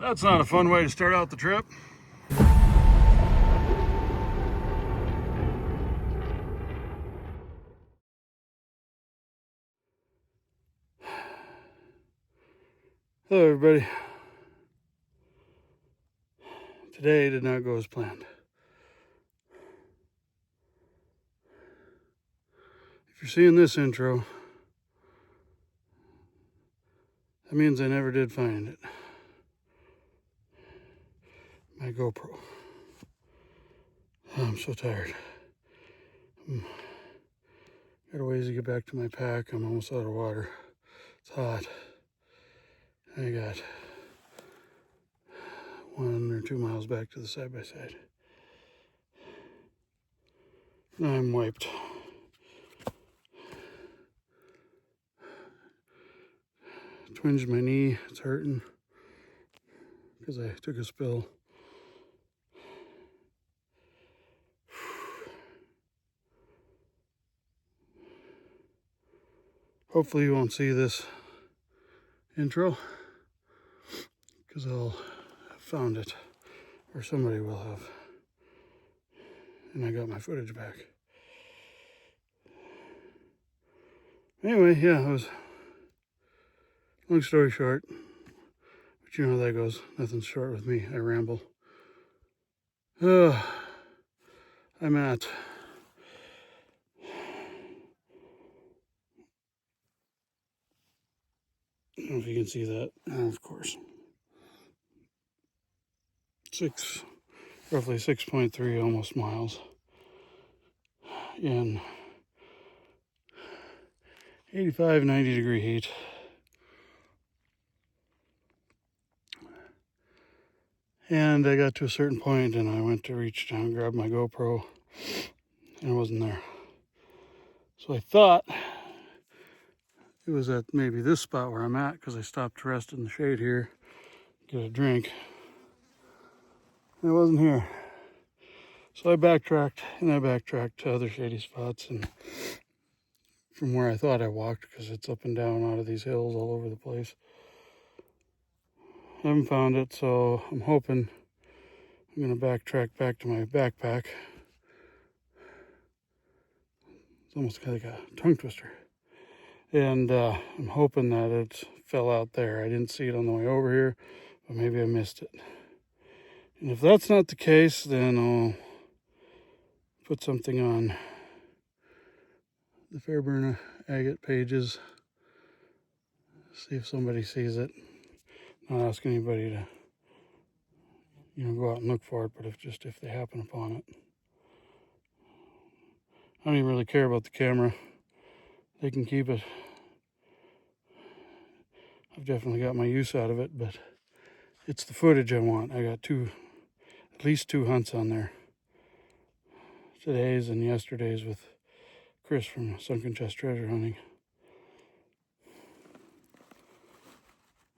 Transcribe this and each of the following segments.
That's not a fun way to start out the trip. Hello everybody. Today did not go as planned. If you're seeing this intro, that means I never did find it. My GoPro. Oh, I'm so tired. Got a ways to get back to my pack. I'm almost out of water. It's hot. I got 1 or 2 miles back to the side-by-side. I'm wiped. Twinged my knee. It's hurting because I took a spill. Hopefully you won't see this intro because I'll have found it, or somebody will have, and I got my footage back. Anyway, yeah, it was, long story short, but you know how that goes. Nothing's short with me. I ramble. I'm at I don't know if you can see that, of course. Roughly 6.3 almost miles in 85, 90 degree heat. And I got to a certain point and I went to reach down and grab my GoPro and it wasn't there. So I thought it was at maybe this spot where I'm at because I stopped to rest in the shade here, get a drink. And it wasn't here. So I backtracked to other shady spots and from where I thought I walked because it's up and down out of these hills all over the place. I haven't found it, so I'm hoping I'm going to backtrack back to my backpack. It's almost like a tongue twister. And I'm hoping that it fell out there. I didn't see it on the way over here, but maybe I missed it. And if that's not the case, then I'll put something on the fairburnagate pages. See if somebody sees it. Not ask anybody to, go out and look for it, but if they happen upon it. I don't even really care about the camera. They can keep it. I've definitely got my use out of it, but it's the footage I want. I got at least two hunts on there. Today's and yesterday's with Chris from Sunken treasure hunting.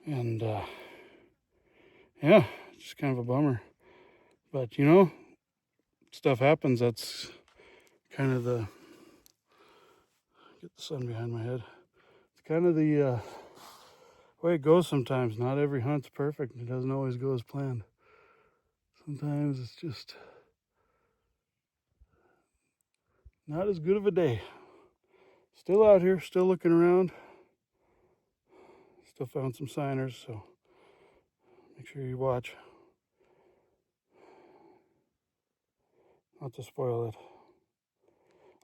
And yeah, just kind of a bummer. But stuff happens. That's kind of get the sun behind my head. It's kind of the way it goes sometimes. Not every hunt's perfect. It doesn't always go as planned. Sometimes it's just not as good of a day. Still out here, still looking around. Still found some signers, so make sure you watch. Not to spoil it.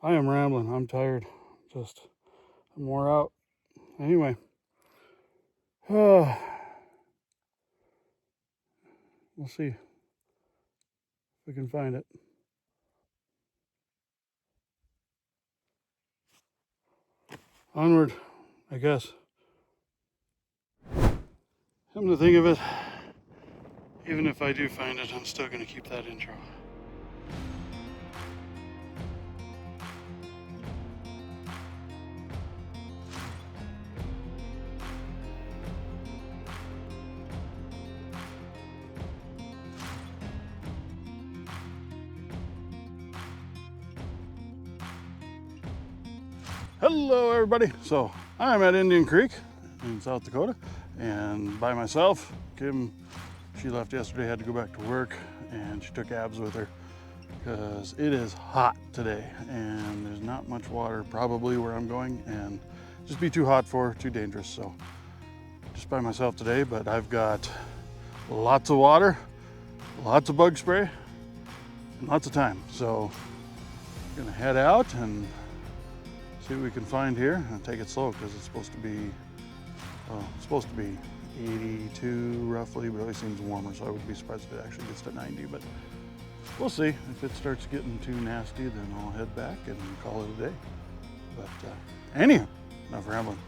I am rambling. I'm tired. I'm wore out. Anyway. We'll see if we can find it. Onward, I guess. Come to think of it, even if I do find it, I'm still going to keep that intro. Hello everybody. So I'm at Indian Creek in South Dakota and by myself. Kim She left yesterday, had to go back to work, and she took Abs with her because it is hot today and there's not much water probably where I'm going, and just be too hot for her, too dangerous. So just by myself today, but I've got lots of water, lots of bug spray, and lots of time. So I'm gonna head out and see what we can find here and take it slow because it's supposed to be, well, it's supposed to be 82 roughly, but it always seems warmer, so I would be surprised if it actually gets to 90, but we'll see. If it starts getting too nasty, then I'll head back and call it a day. But anyhow, enough rambling.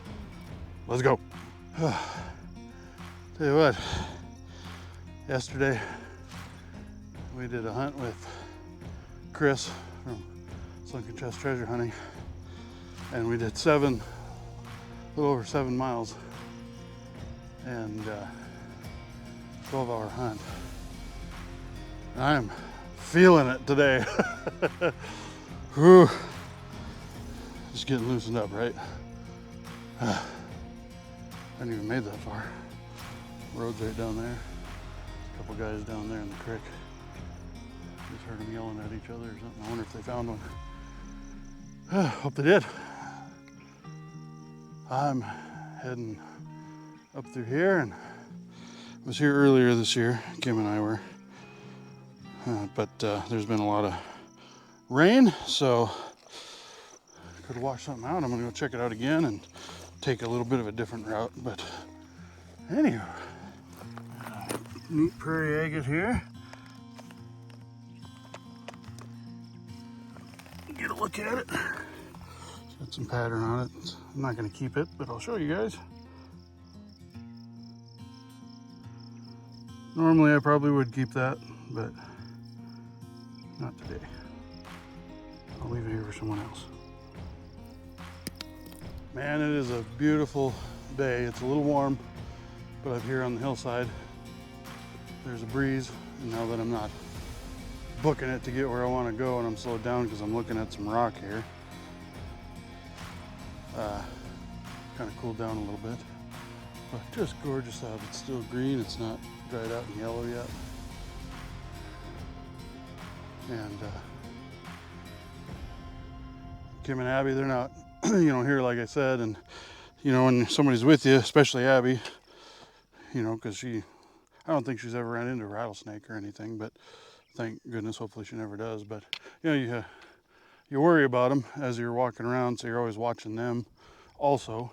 Let's go. Tell you what, yesterday we did a hunt with Chris from Sunken treasure hunting, and we did a little over 7 miles and 12-hour hunt. I'm feeling it today. Whew. Just getting loosened up, right? I hadn't even made that far. Road's right down there. A couple guys down there in the creek. Just heard them yelling at each other or something. I wonder if they found one. Hope they did. I'm heading up through here, and I was here earlier this year. Kim and I were. But there's been a lot of rain, so I could wash something out. I'm gonna go check it out again and take a little bit of a different route. But anyhow, neat prairie agate here. Get a look at it. It's got some pattern on it. I'm not gonna keep it, but I'll show you guys. Normally I probably would keep that, but not today. I'll leave it here for someone else. Man, it is a beautiful day. It's a little warm, but up here on the hillside, there's a breeze. And now that I'm not booking it to get where I want to go, and I'm slowed down because I'm looking at some rock here, kind of cooled down a little bit. But just gorgeous out. It's still green. It's not dried out and yellow yet. And Kim and Abby, they're not, here, like I said. And, when somebody's with you, especially Abby, because I don't think she's ever ran into a rattlesnake or anything, but thank goodness, hopefully she never does. But, you worry about them as you're walking around, so you're always watching them also.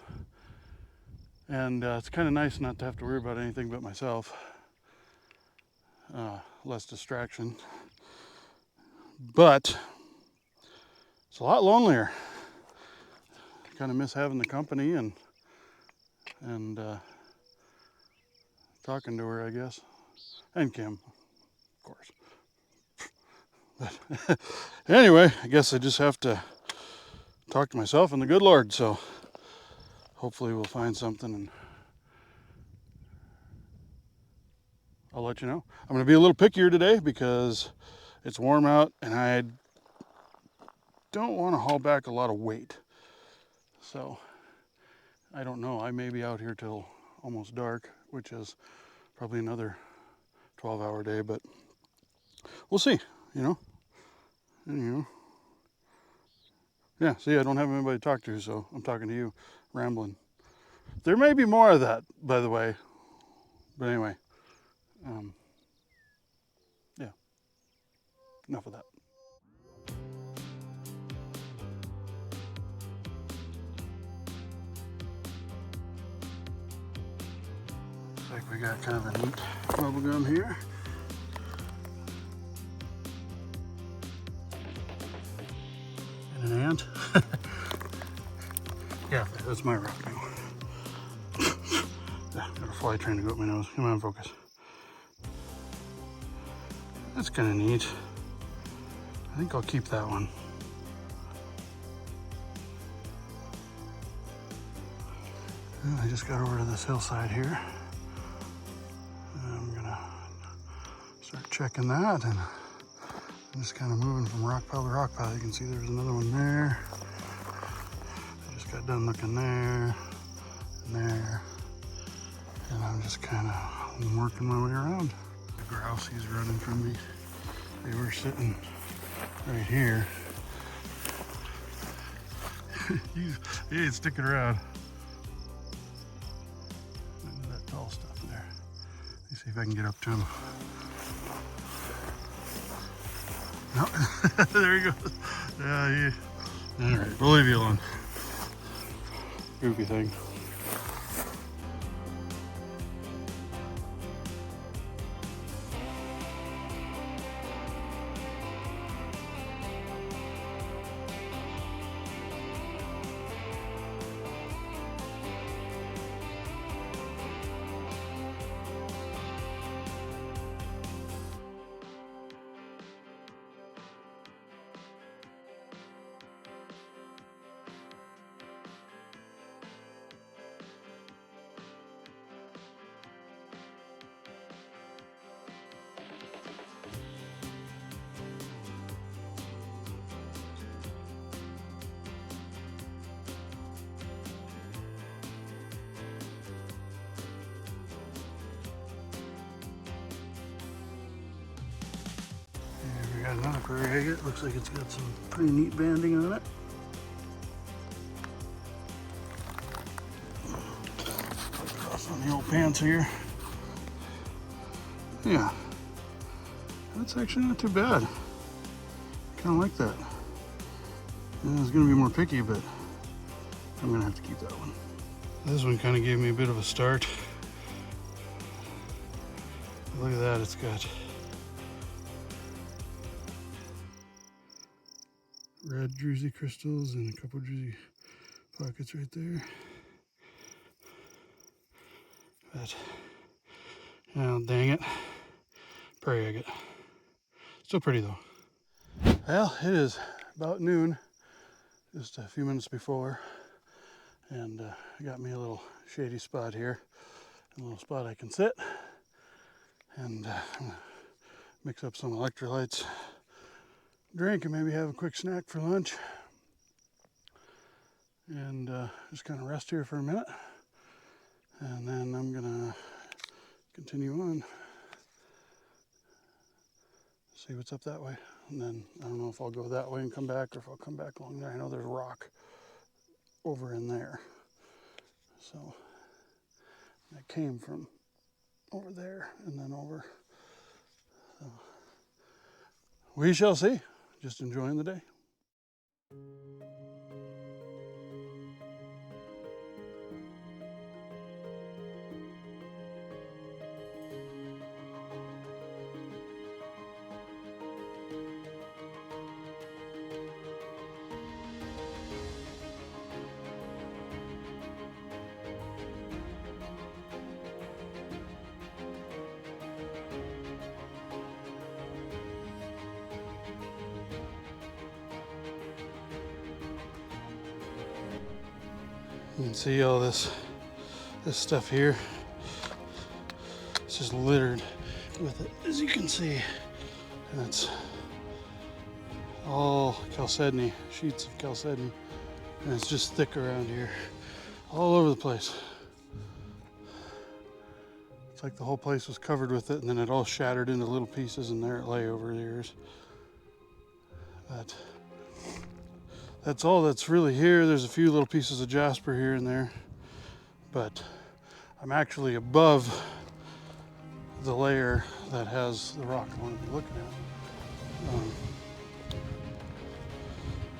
And it's kind of nice not to have to worry about anything but myself. Less distraction. But it's a lot lonelier. I kind of miss having the company and talking to her, I guess. And Kim, of course. But anyway, I guess I just have to talk to myself and the good Lord. So hopefully we'll find something, and I'll let you know. I'm going to be a little pickier today because it's warm out and I don't want to haul back a lot of weight. So I don't know. I may be out here till almost dark, which is probably another 12-hour day, but we'll see, Anyhow. Yeah, see, I don't have anybody to talk to, so I'm talking to you, rambling. There may be more of that, by the way. But anyway, yeah, enough of that. Looks like we got kind of a neat bubble gum here. And an ant. Yeah, that's my rock now. Got a fly trying to go up my nose. Come on, focus. That's kind of neat. I think I'll keep that one. I just got over to this hillside here. I'm gonna start checking that, and I'm just kind of moving from rock pile to rock pile. You can see there's another one there. I just got done looking there and there. And I'm just kind of working my way around. grouse, he's running from me. They were sitting right here. He ain't sticking around. Look at that tall stuff there. Let me see if I can get up to him. No, there he goes. Yeah, all right, we'll leave you alone. Goofy thing. We got another prairieagate. Looks like it's got some pretty neat banding on it. Cross on the old pants here. Yeah, that's actually not too bad. Kind of like that. Yeah, I was gonna be more picky, but I'm gonna have to keep that one. This one kind of gave me a bit of a start. Look at that, it's got red druzy crystals and a couple druzy pockets right there. But, oh, dang it. Prairieagate. Still pretty though. Well, it is about noon, just a few minutes before, and I got me a little shady spot here, a little spot I can sit, and I'm gonna mix up some electrolytes, drink, and maybe have a quick snack for lunch, and just kind of rest here for a minute, and then I'm gonna continue on, see what's up that way. And then I don't know if I'll go that way and come back, or if I'll come back along there. I know there's rock over in there, so I came from over there and then over. So we shall see. Just enjoying the day. You can see all this stuff here. It's just littered with it, as you can see. And it's all chalcedony, sheets of chalcedony. And it's just thick around here, all over the place. It's like the whole place was covered with it, and then it all shattered into little pieces, and there it lay over the years. But that's all that's really here. There's a few little pieces of jasper here and there, but I'm actually above the layer that has the rock I want to be looking at.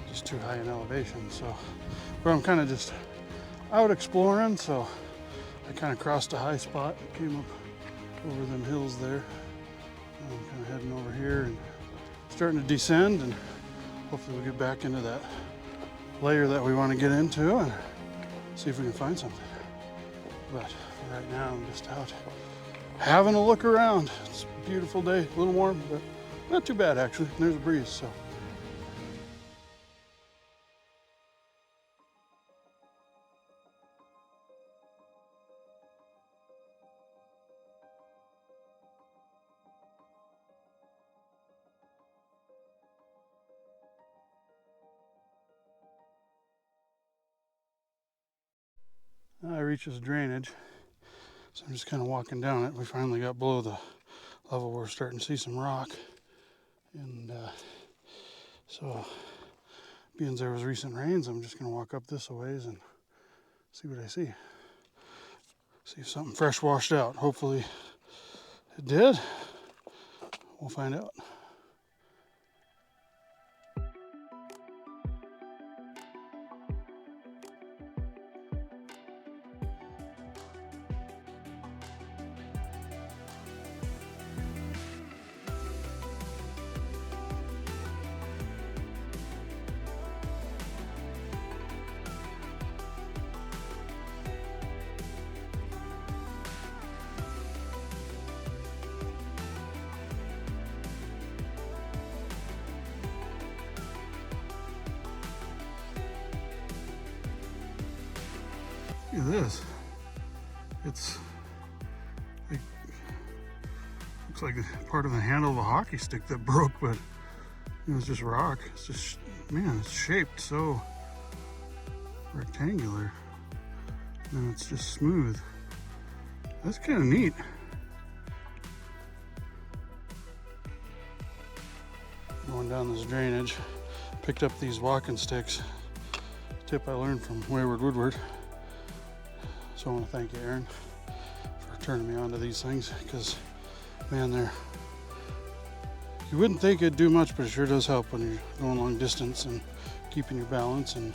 Just too high in elevation, so but I'm kind of just out exploring, so I kind of crossed a high spot, came up over them hills there. I'm kind of heading over here and starting to descend, and hopefully we'll get back into that layer that we want to get into and see if we can find something. But for right now, I'm just out having a look around. It's a beautiful day, a little warm, but not too bad actually. There's a breeze, so. I reach this drainage, so I'm just kind of walking down it. We finally got below the level we're starting to see some rock. And so being there was recent rains, I'm just going to walk up this a ways and see what I see. See if something fresh washed out. Hopefully it did. We'll find out. Look at this. It's like, looks like part of the handle of a hockey stick that broke, but it was just rock. It's just, man, it's shaped so rectangular. And it's just smooth. That's kind of neat. Going down this drainage, picked up these walking sticks. Tip I learned from Wayward Woodward. So I want to thank you, Aaron, for turning me on to these things, because, man, you wouldn't think it'd do much, but it sure does help when you're going long distance and keeping your balance and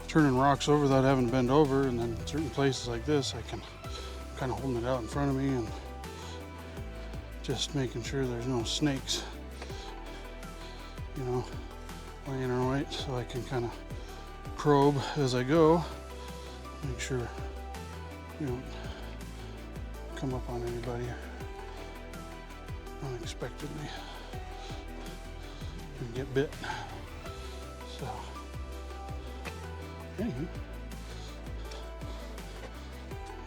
turning rocks over without having to bend over. And then certain places like this, I can kind of holding it out in front of me and just making sure there's no snakes, you know, laying in wait, so I can kind of probe as I go, make sure you don't come up on anybody unexpectedly and get bit. So, anywho,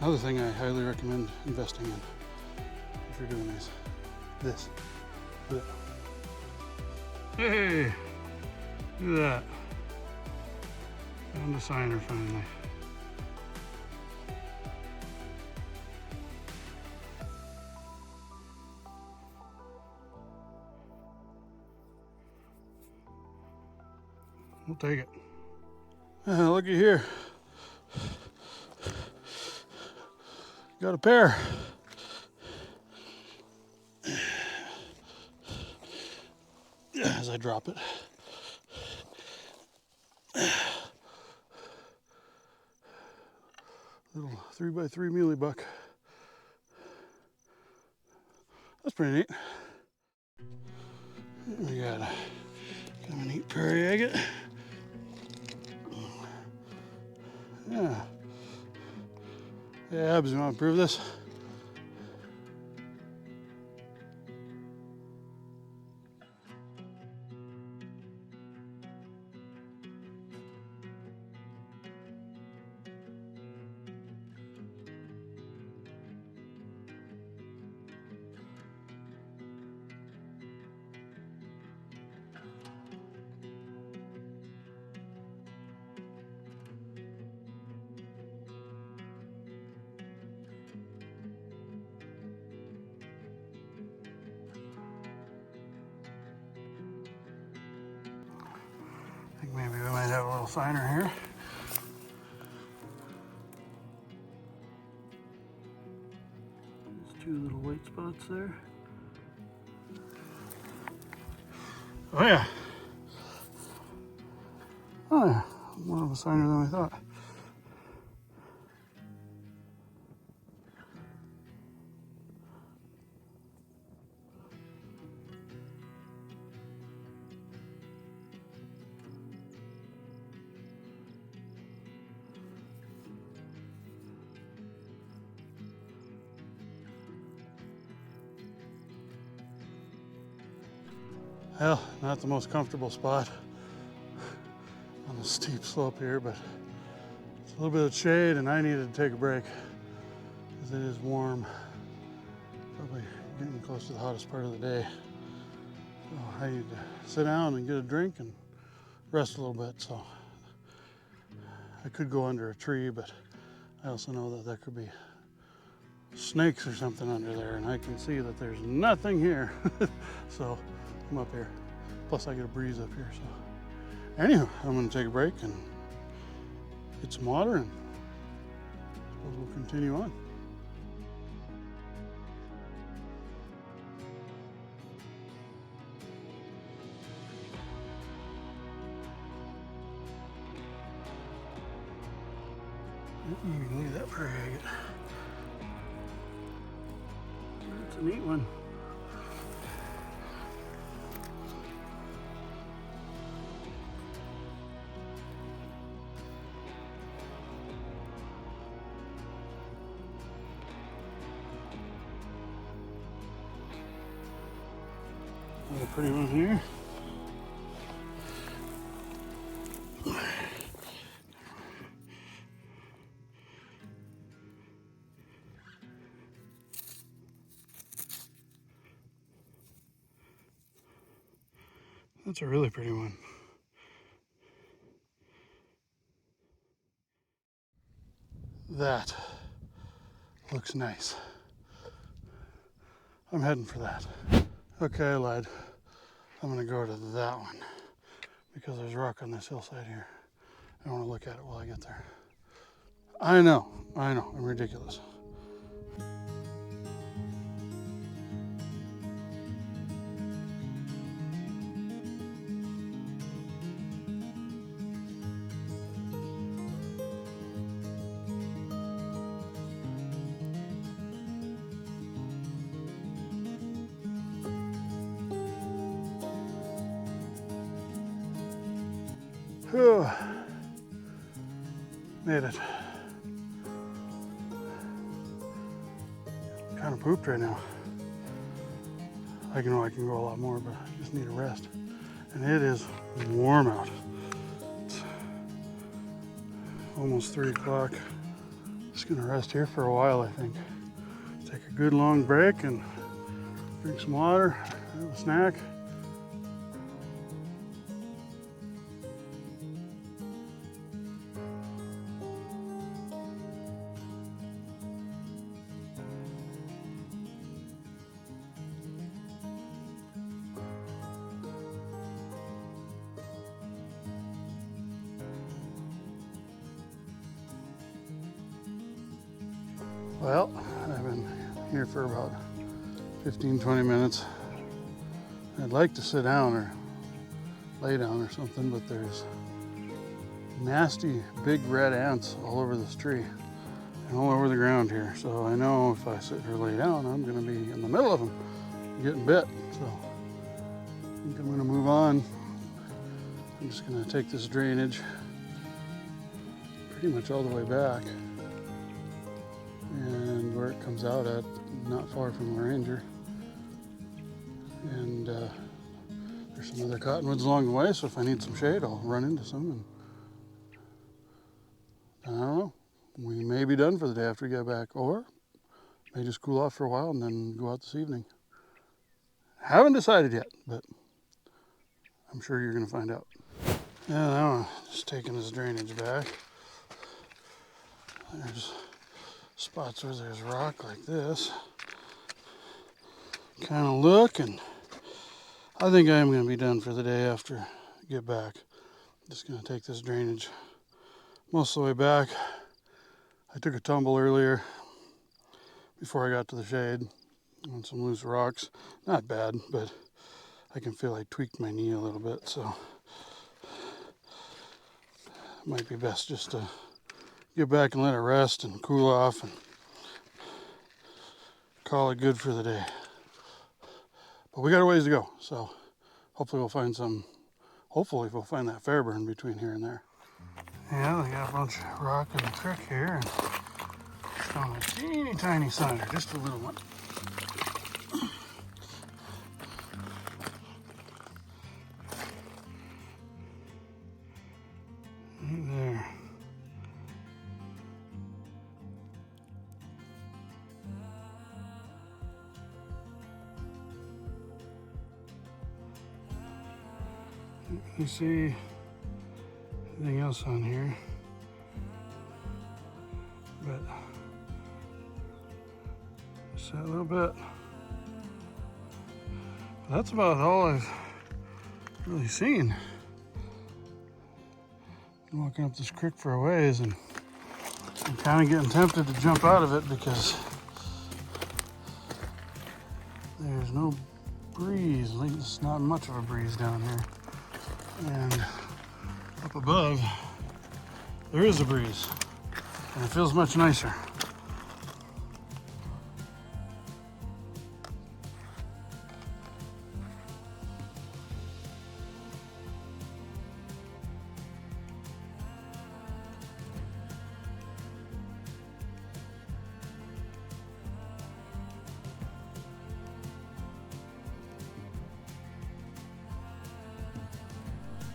another thing I highly recommend investing in if you're doing this. Hey, look at that. Found a signer finally. We'll take it. Looky here. Got a pair. As I drop it. Little 3x3 muley buck. That's pretty neat. We got kind of a neat prairieagate. Yeah. Hey, Abs, you want to prove this? I think maybe we might have a little signer here. There's two little white spots there. Oh yeah. Oh yeah, more of a signer than I thought. Well, not the most comfortable spot on the steep slope here, but it's a little bit of shade and I needed to take a break because it is warm. Probably getting close to the hottest part of the day. So I need to sit down and get a drink and rest a little bit. So I could go under a tree, but I also know that that could be snakes or something under there, and I can see that there's nothing here. So I'm up here. Plus I get a breeze up here. So anyhow, I'm gonna take a break and get some water, and suppose we'll continue on. Look at that prairieagate. That's a neat one. Another pretty one here. That's a really pretty one. That looks nice. I'm heading for that. Okay, I lied. I'm gonna go to that one because there's rock on this hillside here. I want to look at it while I get there. I know, I'm ridiculous. Whew. Made it. Kind of pooped right now. I know I can go a lot more, but I just need a rest. And it is warm out. It's almost 3 o'clock. Just gonna rest here for a while, I think. Take a good long break and drink some water, have a snack. Well, I've been here for about 15-20 minutes. I'd like to sit down or lay down or something, but there's nasty big red ants all over this tree and all over the ground here. So I know if I sit or lay down, I'm gonna be in the middle of them getting bit. So I think I'm gonna move on. I'm just gonna take this drainage pretty much all the way back, and where it comes out at, not far from the ranger. And there's some other cottonwoods along the way, so if I need some shade, I'll run into some. And I don't know, we may be done for the day after we get back, or may just cool off for a while and then go out this evening. Haven't decided yet, but I'm sure you're gonna find out. Yeah, now I'm just taking this drainage back. There's spots where there's rock like this. Kind of look, and I think I am going to be done for the day after I get back. Just going to take this drainage most of the way back. I took a tumble earlier before I got to the shade on some loose rocks. Not bad, but I can feel I tweaked my knee a little bit, so it might be best just to get back and let it rest and cool off and call it good for the day. But we got a ways to go, so hopefully we'll find that fairburn between here and there. Yeah, they got a bunch of rock in the creek here, and found a teeny tiny cider, just a little one. Right there. You see anything else on here? But bit. That's about all I've really seen. I'm walking up this creek for a ways, and I'm kind of getting tempted to jump out of it because there's no breeze. At least it's not much of a breeze down here. And up above, there is a breeze, and it feels much nicer.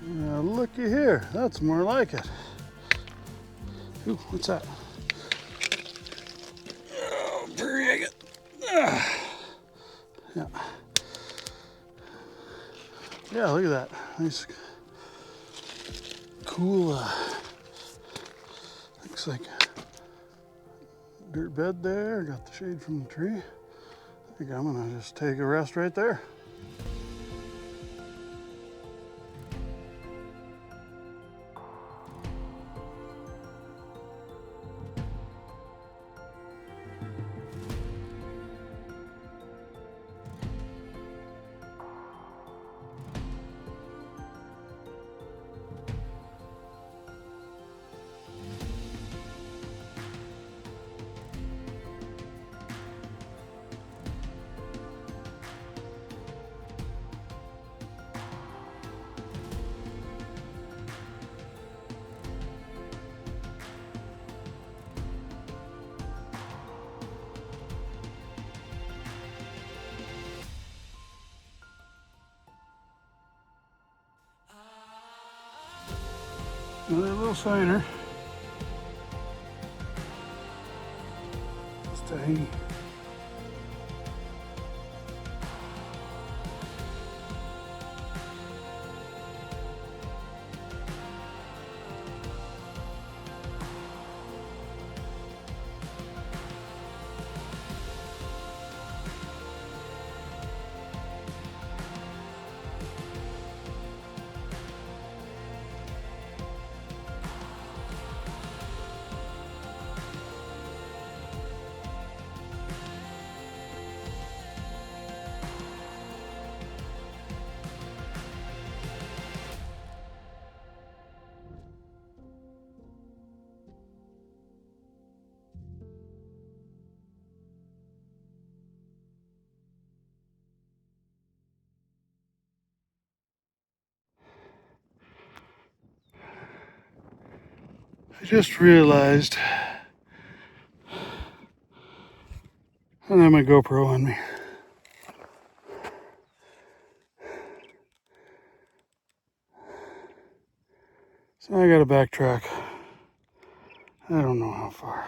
Now looky here, that's more like it. Ooh, what's that? Oh, prairieagate. Yeah. Yeah, look at that. Nice, cool, looks like a dirt bed there. Got the shade from the tree. I think I'm gonna just take a rest right there. Another little shiner. Just tiny. I just realized I don't have my GoPro on me. So I gotta backtrack. I don't know how far.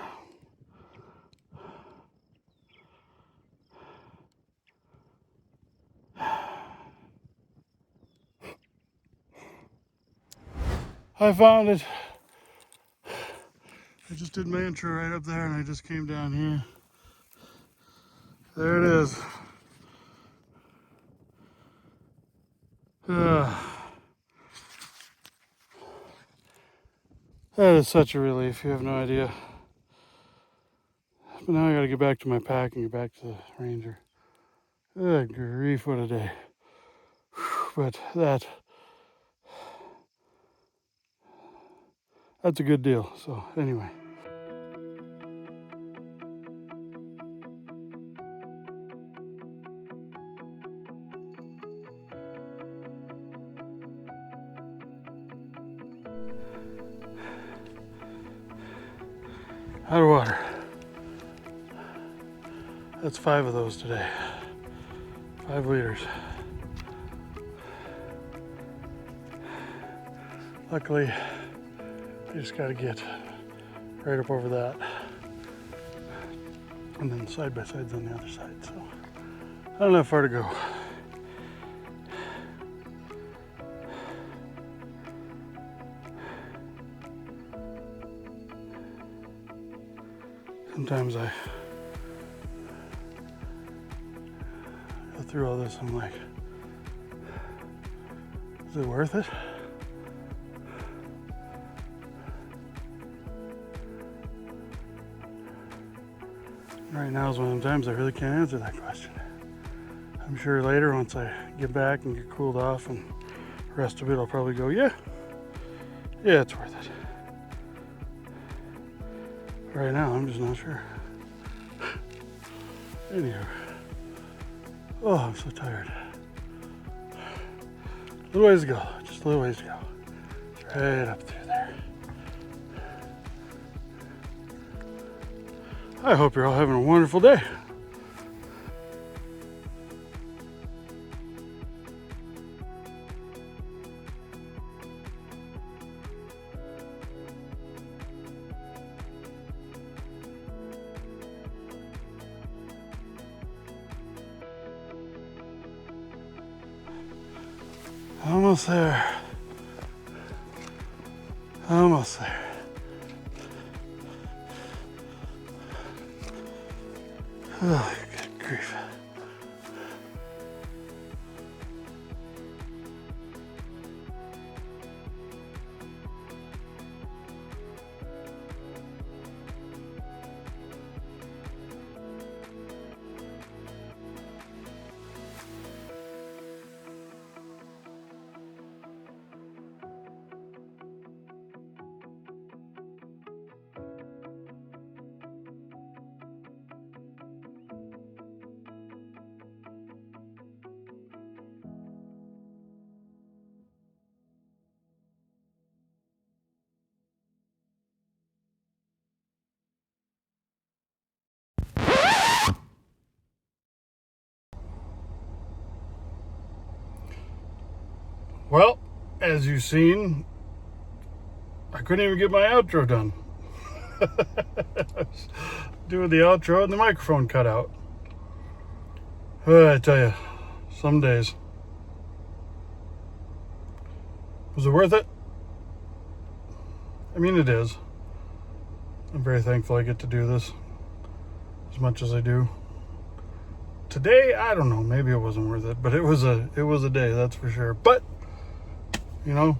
I found it. I just did my intro right up there and I just came down here. There it is. That is such a relief, you have no idea. But now I gotta get back to my pack and get back to the Ranger. Good grief, what a day. But that's a good deal. So anyway. Out of water. That's 5 of those today. 5 liters. Luckily, I just got to get right up over that. And then side by sides on the other side. So I don't have far to go. Sometimes I Go through all this, I'm like, is it worth it? Right now is one of the times I really can't answer that question. I'm sure later, once I get back and get cooled off and the rest of it, I'll probably go, yeah, it's worth it. Right now, I'm just not sure. Anywho, oh, I'm so tired. A little ways to go, just a little ways to go. It's right up through there. I hope you're all having a wonderful day. Almost there. Almost there. Oh, good grief. Well, as you've seen, I couldn't even get my outro done. Doing the outro and the microphone cut out. I tell you, some days. Was it worth it? I mean, it is. I'm very thankful I get to do this as much as I do. Today, I don't know, maybe it wasn't worth it, but it was a day, that's for sure. But you know,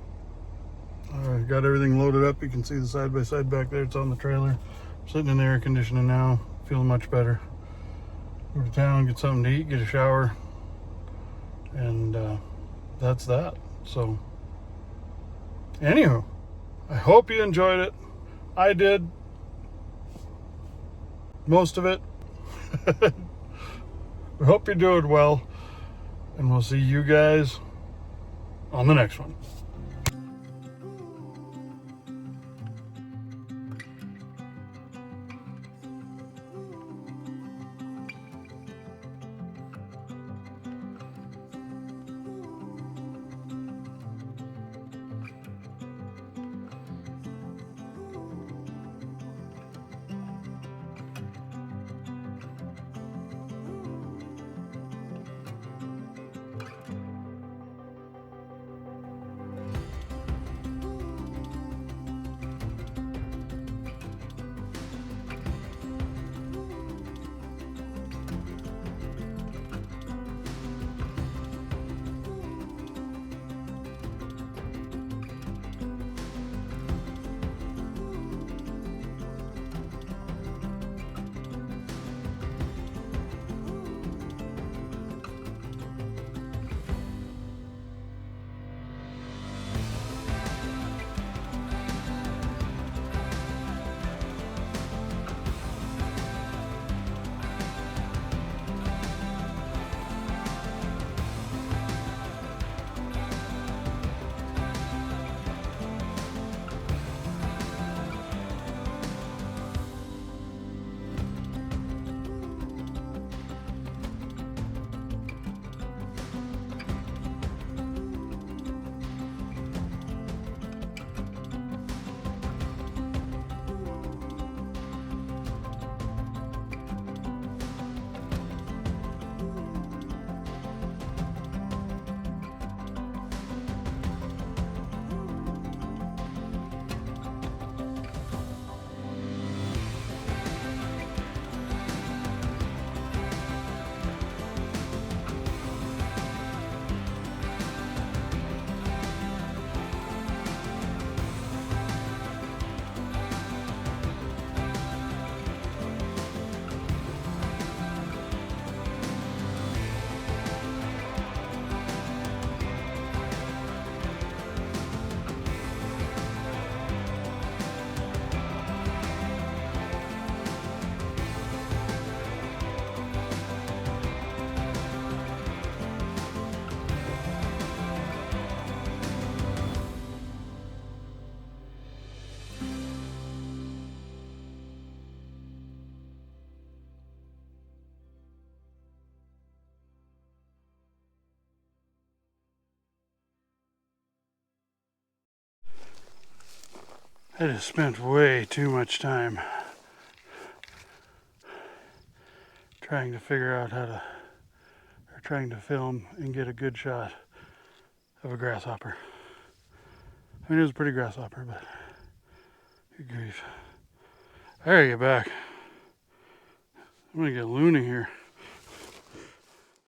I got everything loaded up. You can see the side-by-side back there. It's on the trailer. I'm sitting in the air conditioning now, feeling much better. Go to town, get something to eat, get a shower, and that's that. So anywho, I hope you enjoyed it. I did most of it. We hope you're doing well, and we'll see you guys on the next one. I just spent way too much time trying to figure out how to, or trying to film and get a good shot of a grasshopper. I mean, it was a pretty grasshopper, but good grief. I gotta get back. I'm gonna get loony here.